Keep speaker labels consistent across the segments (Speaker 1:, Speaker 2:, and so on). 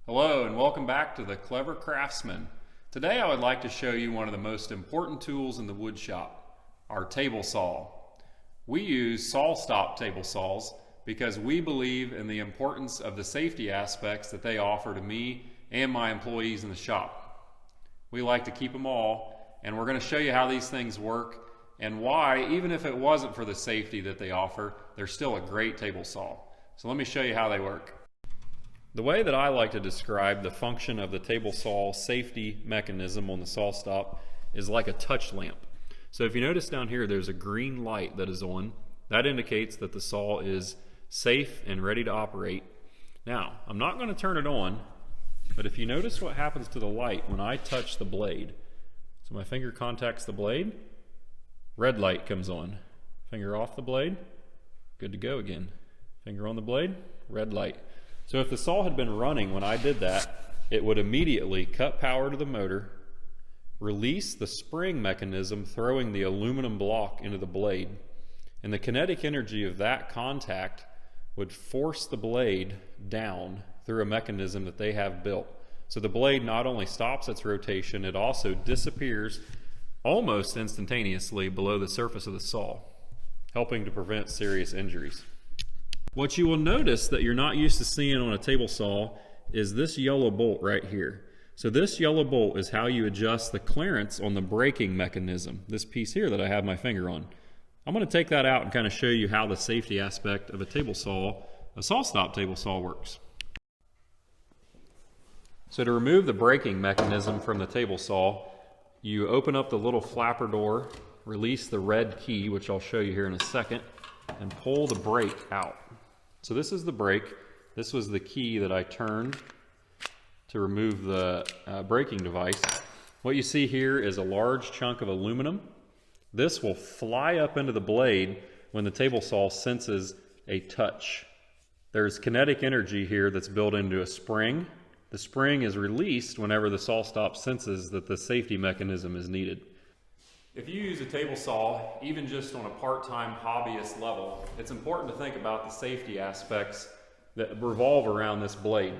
Speaker 1: Hello and welcome back to the Clever Craftsman. Today I would like to show you one of the most important tools in the wood shop, our table saw. We use SawStop table saws because we believe in the importance of the safety aspects that they offer to me and my employees in the shop. We like to keep them all, and we're going to show you how these things work and why, even if it wasn't for the safety that they offer, they're still a great table saw. So let me show you how they work. The way that I like to describe the function of the table saw safety mechanism on the SawStop is like a touch lamp. So if you notice down here, there's a green light that is on. That indicates that the saw is safe and ready to operate. Now, I'm not going to turn it on, but if you notice what happens to the light when I touch the blade, so my finger contacts the blade, red light comes on. Finger off the blade, good to go again. Finger on the blade, red light. So if the saw had been running when I did that, it would immediately cut power to the motor, release the spring mechanism throwing the aluminum block into the blade, and the kinetic energy of that contact would force the blade down through a mechanism that they have built. So the blade not only stops its rotation, it also disappears almost instantaneously below the surface of the saw, helping to prevent serious injuries. What you will notice that you're not used to seeing on a table saw is this yellow bolt right here. So this yellow bolt is how you adjust the clearance on the braking mechanism, this piece here that I have my finger on. I'm going to take that out and kind of show you how the safety aspect of a table saw, a SawStop table saw, works. So to remove the braking mechanism from the table saw, you open up the little flapper door, release the red key, which I'll show you here in a second, and pull the brake out. So this is the brake. This was the key that I turned to remove the braking device. What you see here is a large chunk of aluminum. This will fly up into the blade when the table saw senses a touch. There's kinetic energy here that's built into a spring. The spring is released whenever the SawStop senses that the safety mechanism is needed. If you use a table saw, even just on a part-time hobbyist level, it's important to think about the safety aspects that revolve around this blade.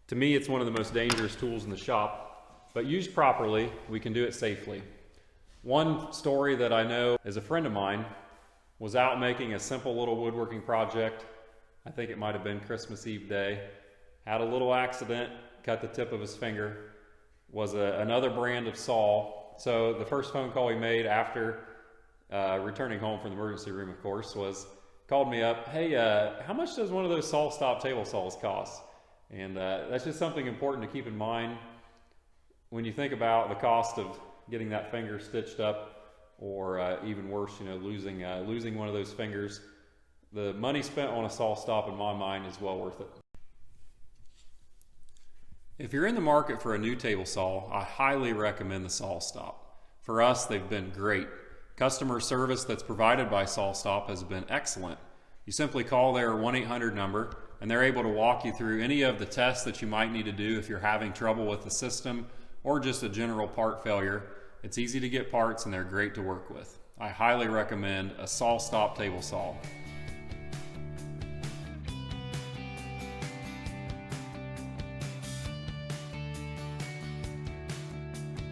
Speaker 1: To me, it's one of the most dangerous tools in the shop, but used properly, we can do it safely. One story that I know is a friend of mine was out making a simple little woodworking project. I think it might have been Christmas Eve day. Had a little accident, cut the tip of his finger. Was another brand of saw. So the first phone call he made after returning home from the emergency room, of course, called me up. Hey, how much does one of those SawStop table saws cost? And that's just something important to keep in mind when you think about the cost of getting that finger stitched up, or even worse, losing one of those fingers. The money spent on a SawStop, in my mind, is well worth it. If you're in the market for a new table saw, I highly recommend the SawStop. For us, they've been great. Customer service that's provided by SawStop has been excellent. You simply call their 1-800 number and they're able to walk you through any of the tests that you might need to do if you're having trouble with the system or just a general part failure. It's easy to get parts and they're great to work with. I highly recommend a SawStop table saw.